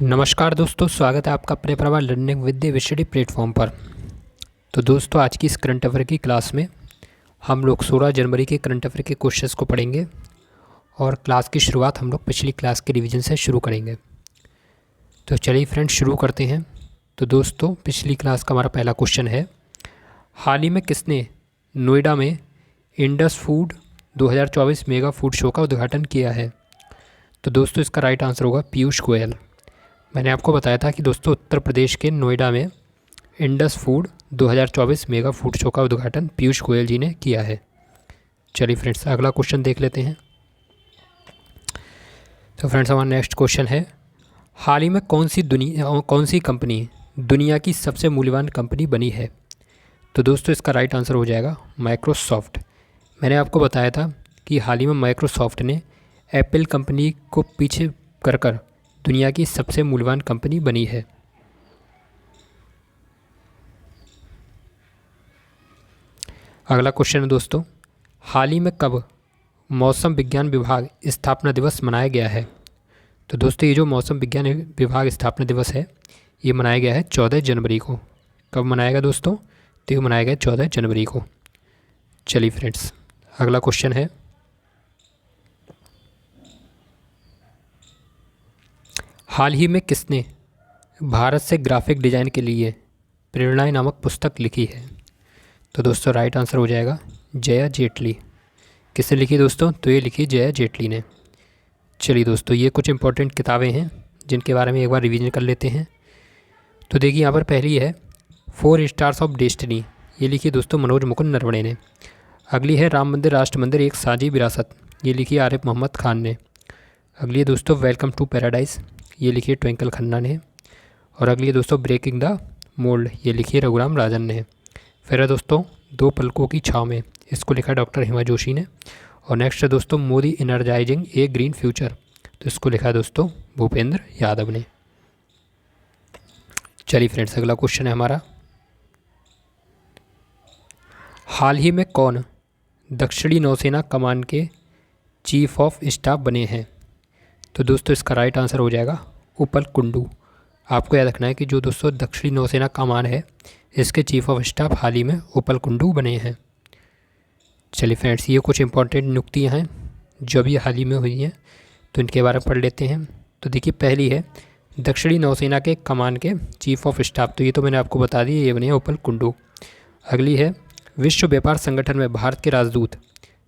नमस्कार दोस्तों, स्वागत है आपका अपने प्रभा लर्निंग विद द विशडी प्लेटफॉर्म पर। तो दोस्तों, आज की इस करंट अफेयर की क्लास में हम लोग 16 जनवरी के करंट अफेयर के क्वेश्चंस को पढ़ेंगे और क्लास की शुरुआत हम लोग पिछली क्लास के रिवीजन से शुरू करेंगे। तो चलिए फ्रेंड्स, शुरू करते हैं। तो दोस्तों, पिछली क्लास का हमारा पहला क्वेश्चन है, हाल ही में किसने नोएडा में Indus food 2024 mega food show का उद्घाटन किया है? तो दोस्तों, इसका राइट आंसर होगा पीयूष गोयल। मैंने आपको बताया था कि दोस्तों उत्तर प्रदेश के नोएडा में Indus food 2024 mega food show का उद्घाटन पीयूष गोयल जी ने किया है। चलिए फ्रेंड्स, अगला क्वेश्चन देख लेते हैं। तो फ्रेंड्स, हमारा नेक्स्ट क्वेश्चन है, हाल ही में कौन सी कंपनी दुनिया की सबसे मूल्यवान कंपनी बनी है? तो दोस्तों, इसका राइट आंसर हो जाएगा माइक्रोसॉफ्ट। मैंने आपको बताया था कि हाल ही में माइक्रोसॉफ्ट ने एप्पल कंपनी को पीछे कर दुनिया की सबसे मूल्यवान कंपनी बनी है। अगला क्वेश्चन है दोस्तों, हाल ही में कब मौसम विज्ञान विभाग स्थापना दिवस मनाया गया है? तो दोस्तों, ये जो मौसम विज्ञान विभाग स्थापना दिवस है, ये मनाया गया है 14 जनवरी को। कब मनाया गया दोस्तों? तो ये मनाया गया 14 जनवरी को। चलिए फ्रेंड्स, अगला क्वेश्चन है, हाल ही में किसने भारत से ग्राफिक डिज़ाइन के लिए प्रेरणाएं नामक पुस्तक लिखी है? तो दोस्तों, राइट आंसर हो जाएगा जया जेटली। किसने लिखी दोस्तों? तो ये लिखी जया जेटली ने। चलिए दोस्तों, ये कुछ इंपॉर्टेंट किताबें हैं जिनके बारे में एक बार रिवीजन कर लेते हैं। तो देखिए, यहाँ पर पहली है 4 स्टार्स ऑफ डेस्टिनी, ये लिखी दोस्तों मनोज मुकुंद नरवणे ने। अगली है राम मंदिर राष्ट्र मंदिर एक साझी विरासत, ये लिखी आरिफ मोहम्मद खान ने। अगली है दोस्तों वेलकम टू पैराडाइज, ये लिखी ट्विंकल खन्ना ने। और अगली है दोस्तों ब्रेकिंग द मोल्ड, ये लिखी रघुराम राजन ने। फिर है दोस्तों दो पलकों की छाँव में, इसको लिखा डॉक्टर हिमा जोशी ने। और नेक्स्ट है दोस्तों मोदी एनर्जाइजिंग ए ग्रीन फ्यूचर, तो इसको लिखा है दोस्तों भूपेंद्र यादव ने। चलिए फ्रेंड्स, अगला क्वेश्चन है हमारा, हाल ही में कौन दक्षिणी नौसेना कमान के चीफ ऑफ स्टाफ बने हैं? तो दोस्तों, इसका राइट आंसर हो जाएगा उपल कुंडू। आपको याद रखना है कि जो दोस्तों दक्षिणी नौसेना कमान है, इसके चीफ ऑफ स्टाफ हाल ही में उपल कुंडू बने हैं। चलिए फ्रेंड्स, ये कुछ इंपॉर्टेंट नियुक्तियाँ हैं जो अभी हाल ही में हुई हैं, तो इनके बारे में पढ़ लेते हैं। तो देखिए, पहली है दक्षिणी नौसेना के कमान के चीफ ऑफ स्टाफ, तो ये तो मैंने आपको बता दी, ये बने हैं उपल कुंडू। अगली है विश्व व्यापार संगठन में भारत के राजदूत,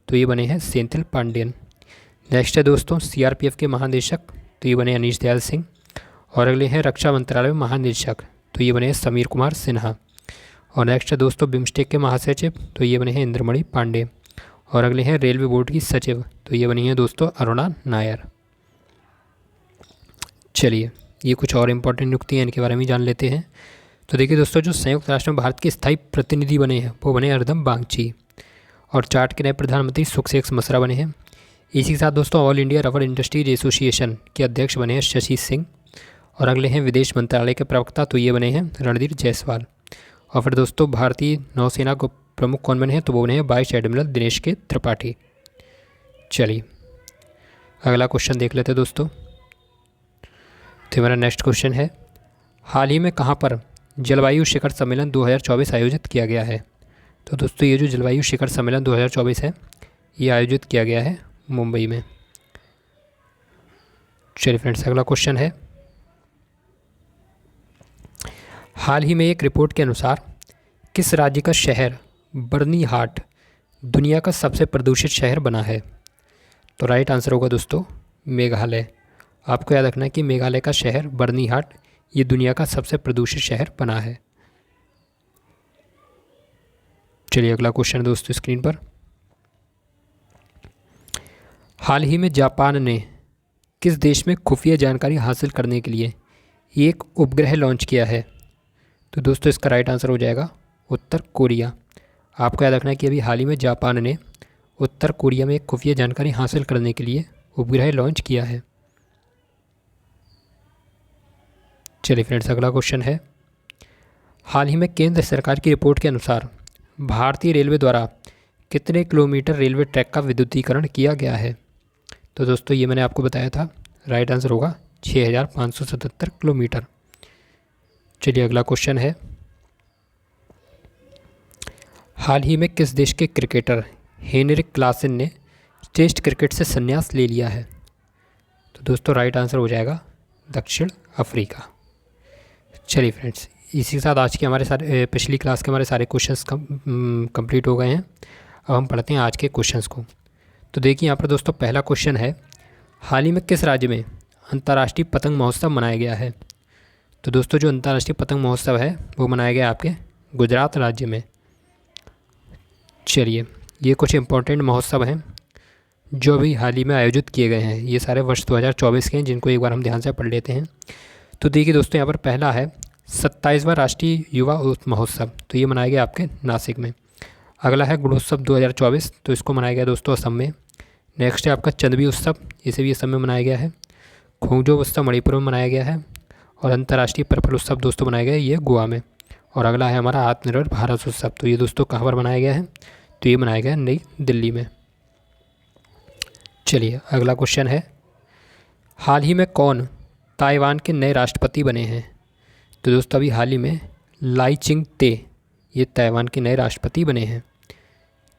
तो ये बने हैं सेंथिल पांडेयन। नेक्स्ट है दोस्तों सीआरपीएफ के महानिदेशक, तो ये बने अनीश दयाल सिंह। और अगले हैं रक्षा मंत्रालय में महानिदेशक, तो ये बने हैं समीर कुमार सिन्हा। और नेक्स्ट है दोस्तों बिम्स्टेक के महासचिव, तो ये बने हैं इंद्रमणि पांडे। और अगले हैं रेलवे बोर्ड की सचिव, तो ये बनी है दोस्तों अरुणा नायर। चलिए, ये कुछ और इम्पोर्टेंट नियुक्ति हैं, इनके बारे में जान लेते हैं। तो देखिए दोस्तों, जो संयुक्त राष्ट्र में भारत के स्थायी प्रतिनिधि बने हैं वो बने अर्दम बागची। और चार्ट के नए प्रधानमंत्री सुखसेक मसरा बने हैं। इसी के साथ दोस्तों all India rubber industries association के अध्यक्ष बने हैं शशि सिंह। और अगले हैं विदेश मंत्रालय के प्रवक्ता, तो ये बने हैं रणधीर जायसवाल। और फिर दोस्तों भारतीय नौसेना को प्रमुख कौन बने हैं? तो वो बने हैं वाइस एडमिरल दिनेश के त्रिपाठी। चलिए, अगला क्वेश्चन देख लेते हैं दोस्तों। तो मेरा नेक्स्ट क्वेश्चन है, हाल ही में कहाँ पर जलवायु शिखर सम्मेलन 2024 आयोजित किया गया है? तो दोस्तों, ये जो जलवायु शिखर सम्मेलन 2024 है, ये आयोजित किया गया है मुंबई में। चलिए फ्रेंड्स, अगला क्वेश्चन है, हाल ही में एक रिपोर्ट के अनुसार किस राज्य का शहर बर्निहाट दुनिया का सबसे प्रदूषित शहर बना है? तो राइट आंसर होगा दोस्तों मेघालय। आपको याद रखना है कि मेघालय का शहर बर्निहाट ये दुनिया का सबसे प्रदूषित शहर बना है। चलिए, अगला क्वेश्चन दोस्तों स्क्रीन पर, हाल ही में जापान ने किस देश में खुफिया जानकारी हासिल करने के लिए एक उपग्रह लॉन्च किया है? तो दोस्तों, इसका राइट आंसर हो जाएगा उत्तर कोरिया। आपको याद रखना है कि अभी हाल ही में जापान ने उत्तर कोरिया में एक खुफिया जानकारी हासिल करने के लिए उपग्रह लॉन्च किया है। चलिए फ्रेंड्स, अगला क्वेश्चन है, हाल ही में केंद्र सरकार की रिपोर्ट के अनुसार भारतीय रेलवे द्वारा कितने किलोमीटर रेलवे ट्रैक का विद्युतीकरण किया गया है? तो दोस्तों, ये मैंने आपको बताया था, राइट आंसर होगा 6,577 किलोमीटर। चलिए अगला क्वेश्चन है, हाल ही में किस देश के क्रिकेटर हेनरिक क्लासन ने टेस्ट क्रिकेट से संन्यास ले लिया है? तो दोस्तों राइट आंसर हो जाएगा दक्षिण अफ्रीका। चलिए फ्रेंड्स, इसी के साथ आज के हमारे सारे पिछली क्लास के हमारे सारे क्वेश्चंस कंप्लीट हो गए हैं। अब हम पढ़ते हैं आज के क्वेश्चंस को। तो देखिए यहाँ पर दोस्तों पहला क्वेश्चन है, हाल ही में किस राज्य में अंतर्राष्ट्रीय पतंग महोत्सव मनाया गया है? तो दोस्तों जो अंतर्राष्ट्रीय पतंग महोत्सव है वो मनाया गया आपके गुजरात राज्य में। चलिए, ये कुछ इम्पोर्टेंट महोत्सव हैं जो अभी हाल ही में आयोजित किए गए हैं। ये सारे वर्ष 2024 के हैं, जिनको एक बार हम ध्यान से पढ़ लेते हैं। तो देखिए दोस्तों, यहाँ पर पहला है 27वां राष्ट्रीय युवा महोत्सव, तो ये मनाया गया आपके नासिक में। अगला है गुणोत्सव 2024, तो इसको मनाया गया दोस्तों असम में। नेक्स्ट है आपका चंदबी उत्सव, इसे भी असम में मनाया गया है। खोंगजो उत्सव मणिपुर में मनाया गया है। और अंतर्राष्ट्रीय पर्पल उत्सव दोस्तों मनाया गया है ये गोवा में। और अगला है हमारा आत्मनिर्भर भारत उत्सव, तो ये दोस्तों कहाँ पर मनाया गया है? तो ये मनाया गया नई दिल्ली में। चलिए अगला क्वेश्चन है, हाल ही में कौन ताइवान के नए राष्ट्रपति बने हैं? तो दोस्तों अभी हाल ही में लाई चिंग ते ये ताइवान के नए राष्ट्रपति बने हैं।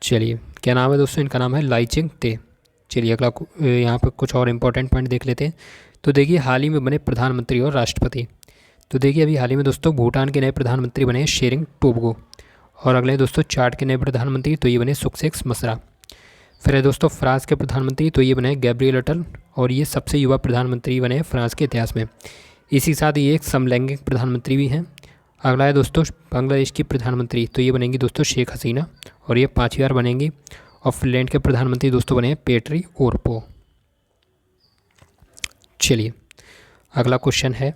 चलिए क्या नाम है दोस्तों? इनका नाम है लाई चिंग ते। चलिए अगला यहाँ पर कुछ और इम्पोर्टेंट पॉइंट देख लेते हैं। तो देखिए हाल ही में बने प्रधानमंत्री और राष्ट्रपति। तो देखिए अभी हाल ही में दोस्तों भूटान के नए प्रधानमंत्री बने हैं शेरिंग टोब्गो। और अगले दोस्तों चाड के नए प्रधानमंत्री, तो ये बने सुक्सेस मसरा। फिर है दोस्तों फ्रांस के प्रधानमंत्री, तो ये बने गैब्रियल अटल। और ये सबसे युवा प्रधानमंत्री बने हैं फ्रांस के इतिहास में। इसी साथ ये एक समलैंगिक प्रधानमंत्री भी हैं। अगला है दोस्तों बांग्लादेश की प्रधानमंत्री, तो ये बनेंगी दोस्तों शेख हसीना, और ये 5वीं बार बनेंगी। और फिनलैंड के प्रधानमंत्री दोस्तों बने हैं पेट्री ओरपो। चलिए अगला क्वेश्चन है,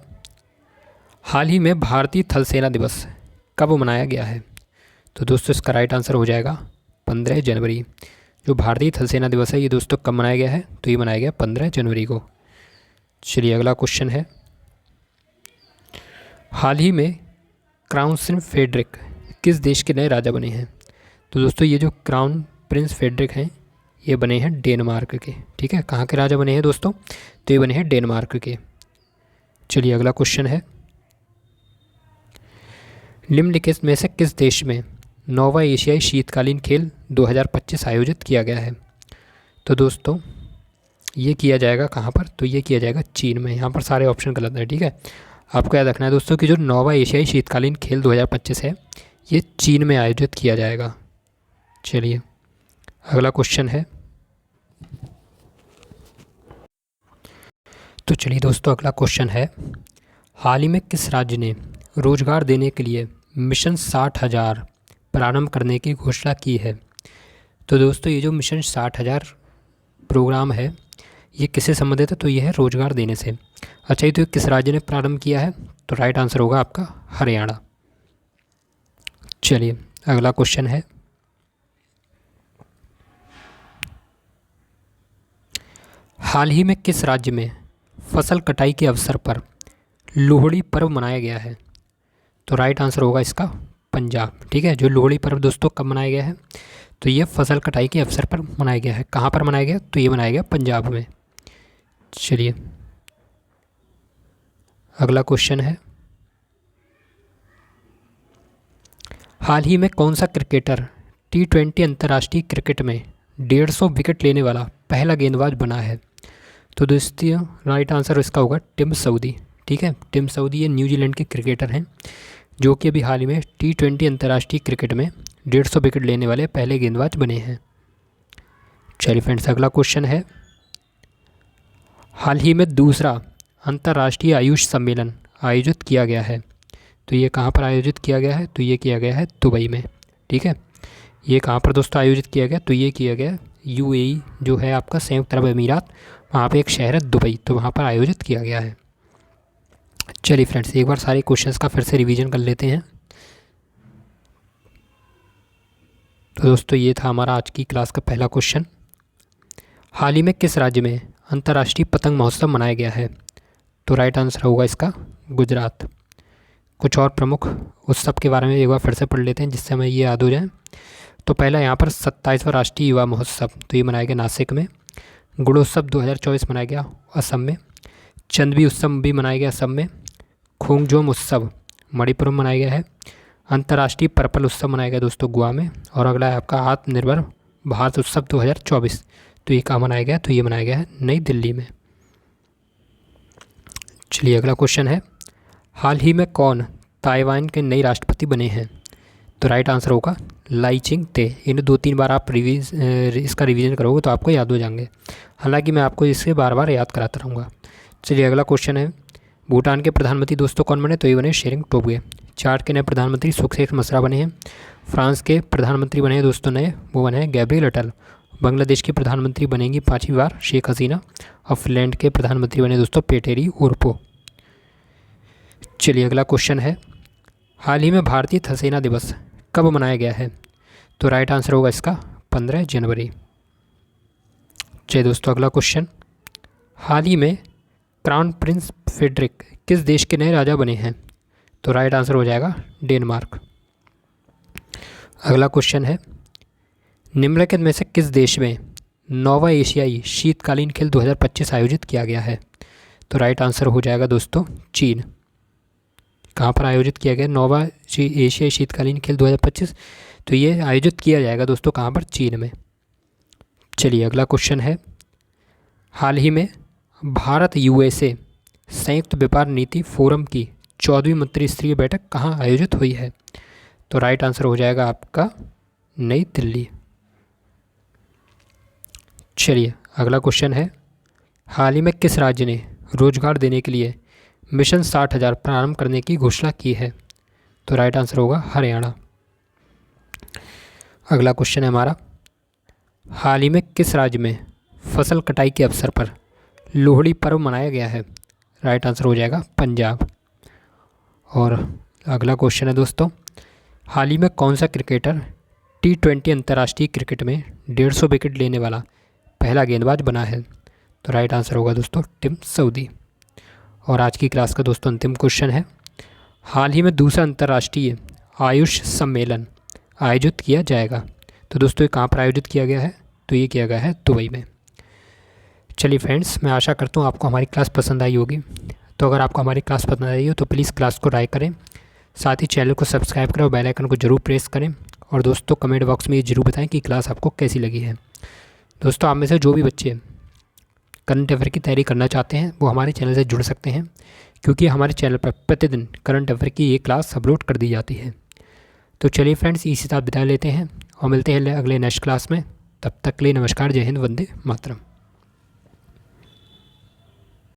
हाल ही में भारतीय थल सेना दिवस कब मनाया गया है? तो दोस्तों इसका राइट आंसर हो जाएगा 15 जनवरी। जो भारतीय थल सेना दिवस है ये दोस्तों कब मनाया गया है? तो ये मनाया गया 15 जनवरी को। चलिए अगला क्वेश्चन है, हाल ही में क्राउन प्रिंस फ्रेडरिक किस देश के नए राजा बने हैं? तो दोस्तों ये जो क्राउन प्रिंस फ्रेडरिक हैं ये बने हैं डेनमार्क के। ठीक है, कहाँ के राजा बने हैं दोस्तों? तो ये बने हैं डेनमार्क के। चलिए अगला क्वेश्चन है, निम्नलिखित में से किस देश में 9वां एशियाई शीतकालीन खेल 2025 आयोजित किया गया है? तो दोस्तों ये किया जाएगा कहाँ पर? तो ये किया जाएगा चीन में। यहाँ पर सारे ऑप्शन गलत हैं। ठीक है, आपको याद रखना है दोस्तों कि जो 9वां एशियाई शीतकालीन खेल 2025 है ये चीन में आयोजित किया जाएगा। चलिए अगला क्वेश्चन है, तो चलिए दोस्तों अगला क्वेश्चन है, हाल ही में किस राज्य ने रोजगार देने के लिए मिशन 60,000 प्रारंभ करने की घोषणा की है? तो दोस्तों ये जो मिशन 60,000 प्रोग्राम है ये किससे संबंधित है? तो ये है रोजगार देने से। अच्छा, ये तो किस राज्य ने प्रारंभ किया है? तो राइट आंसर होगा आपका हरियाणा। चलिए अगला क्वेश्चन है, हाल ही में किस राज्य में फसल कटाई के अवसर पर लोहड़ी पर्व मनाया गया है? तो राइट आंसर होगा इसका पंजाब। ठीक है, जो लोहड़ी पर्व दोस्तों कब मनाया गया है? तो ये फसल कटाई के अवसर पर मनाया गया है। कहाँ पर मनाया गया? तो ये मनाया गया पंजाब में। चलिए अगला क्वेश्चन है, हाल ही में कौन सा क्रिकेटर T20 अंतर्राष्ट्रीय क्रिकेट में 150 विकेट लेने वाला पहला गेंदबाज बना है? तो दोस्तों राइट आंसर इसका होगा टिम साउदी। ठीक है, टिम साउदी ये न्यूजीलैंड के क्रिकेटर हैं जो कि अभी हाल ही में T20 अंतर्राष्ट्रीय क्रिकेट में 150 विकेट लेने वाले पहले गेंदबाज बने हैं। चलिए फ्रेंड्स अगला क्वेश्चन है, हाल ही में दूसरा अंतर्राष्ट्रीय आयुष सम्मेलन आयोजित किया गया है। तो ये कहाँ पर आयोजित किया गया है? तो ये किया गया है दुबई में। ठीक है, ये कहाँ पर दोस्तों आयोजित किया गया? तो ये किया गया UAE जो है आपका संयुक्त अरब अमीरात, वहाँ पे एक शहर है दुबई, तो वहाँ पर आयोजित किया गया है। चलिए फ्रेंड्स एक बार सारे क्वेश्चंस का फिर से रिवीजन कर लेते हैं। तो दोस्तों ये था हमारा आज की क्लास का पहला क्वेश्चन, हाल ही में किस राज्य में अंतर्राष्ट्रीय पतंग महोत्सव मनाया गया है? तो राइट आंसर होगा इसका गुजरात। कुछ और प्रमुख उत्सव के बारे में एक बार फिर से पढ़ लेते हैं जिससे हमें ये याद हो जाए। तो पहला यहाँ पर 27वां राष्ट्रीय युवा महोत्सव, तो ये मनाया गया नासिक में। गुणोत्सव 2024 मनाया गया असम में। चंदबी उत्सव भी मनाया गया असम में। खोंगजोम उत्सव मणिपुर में मनाया गया है। अंतर्राष्ट्रीय पर्पल उत्सव मनाया गया दोस्तों गोवा में। और अगला है आपका आत्मनिर्भर भारत उत्सव 2024, तो ये कहाँ मनाया गया? तो ये मनाया गया है नई दिल्ली में। चलिए अगला क्वेश्चन है, हाल ही में कौन ताइवान के नए राष्ट्रपति बने हैं? तो राइट आंसर होगा लाई चिंग-ते। इन्हें 2-3 बार आप इसका रिवीजन करोगे तो आपको याद हो जाएंगे। हालांकि मैं आपको इसे बार बार याद कराता रहूँगा। चलिए अगला क्वेश्चन है, भूटान के प्रधानमंत्री दोस्तों कौन बने? तो ये बने शेरिंग टोब्गे। चाड के नए प्रधानमंत्री सुखदेव मसरा बने हैं। फ्रांस के प्रधानमंत्री बने हैं दोस्तों नए, वो बने हैं गैब्रियल अटल। बांग्लादेश की प्रधानमंत्री बनेंगी 5वीं बार शेख हसीना। और फिनलैंड के प्रधानमंत्री बने दोस्तों पेटेरी ओरपो। चलिए अगला क्वेश्चन है, हाल ही में भारतीय थल सेना दिवस कब मनाया गया है? तो राइट आंसर होगा इसका 15 जनवरी। चलिए दोस्तों अगला क्वेश्चन, हाल ही में क्राउन प्रिंस फ्रेडरिक किस देश के नए राजा बने हैं? तो राइट आंसर हो जाएगा डेनमार्क। अगला क्वेश्चन है, निम्नलिखित में से किस देश में नौवां एशियाई शीतकालीन खेल 2025 आयोजित किया गया है? तो राइट आंसर हो जाएगा दोस्तों चीन। कहाँ पर आयोजित किया गया नौवां एशियाई शीतकालीन खेल 2025? तो ये आयोजित किया जाएगा दोस्तों कहाँ पर? चीन में। चलिए अगला क्वेश्चन है, हाल ही में भारत यूएसए संयुक्त व्यापार नीति फोरम की 14वीं मंत्रिस्तरीय बैठक कहाँ आयोजित हुई है? तो राइट आंसर हो जाएगा आपका नई दिल्ली। चलिए अगला क्वेश्चन है, हाल ही में किस राज्य ने रोजगार देने के लिए मिशन 60,000 प्रारंभ करने की घोषणा की है? तो राइट आंसर होगा हरियाणा। अगला क्वेश्चन है हमारा, हाल ही में किस राज्य में फसल कटाई के अवसर पर लोहड़ी पर्व मनाया गया है? राइट आंसर हो जाएगा पंजाब। और अगला क्वेश्चन है दोस्तों, हाल ही में कौन सा क्रिकेटर T20 अंतर्राष्ट्रीय क्रिकेट में 150 विकेट लेने वाला पहला गेंदबाज बना है? तो राइट आंसर होगा दोस्तों टिम साउदी। और आज की क्लास का दोस्तों अंतिम क्वेश्चन है, हाल ही में दूसरा अंतर्राष्ट्रीय आयुष सम्मेलन आयोजित किया जाएगा। तो दोस्तों ये कहाँ पर आयोजित किया गया है? तो ये किया गया है दुबई में। चलिए फ्रेंड्स, मैं आशा करता हूँ आपको हमारी क्लास पसंद आई होगी। तो अगर आपको हमारी क्लास पसंद आई हो तो प्लीज़ क्लास को लाइक करें, साथ ही चैनल को सब्सक्राइब करें और बेल आइकन को जरूर प्रेस करें। और दोस्तों कमेंट बॉक्स में ये जरूर बताएं कि क्लास आपको कैसी लगी है। दोस्तों आप में से जो भी बच्चे करंट अफेयर की तैयारी करना चाहते हैं वो हमारे चैनल से जुड़ सकते हैं, क्योंकि हमारे चैनल पर प्रतिदिन करंट अफेयर की ये क्लास अपलोड कर दी जाती है। तो चलिए फ्रेंड्स, इसी साथ विदा लेते हैं और मिलते हैं अगले नेक्स्ट क्लास में। तब तक के लिए नमस्कार, जय हिंद, वंदे मातरम।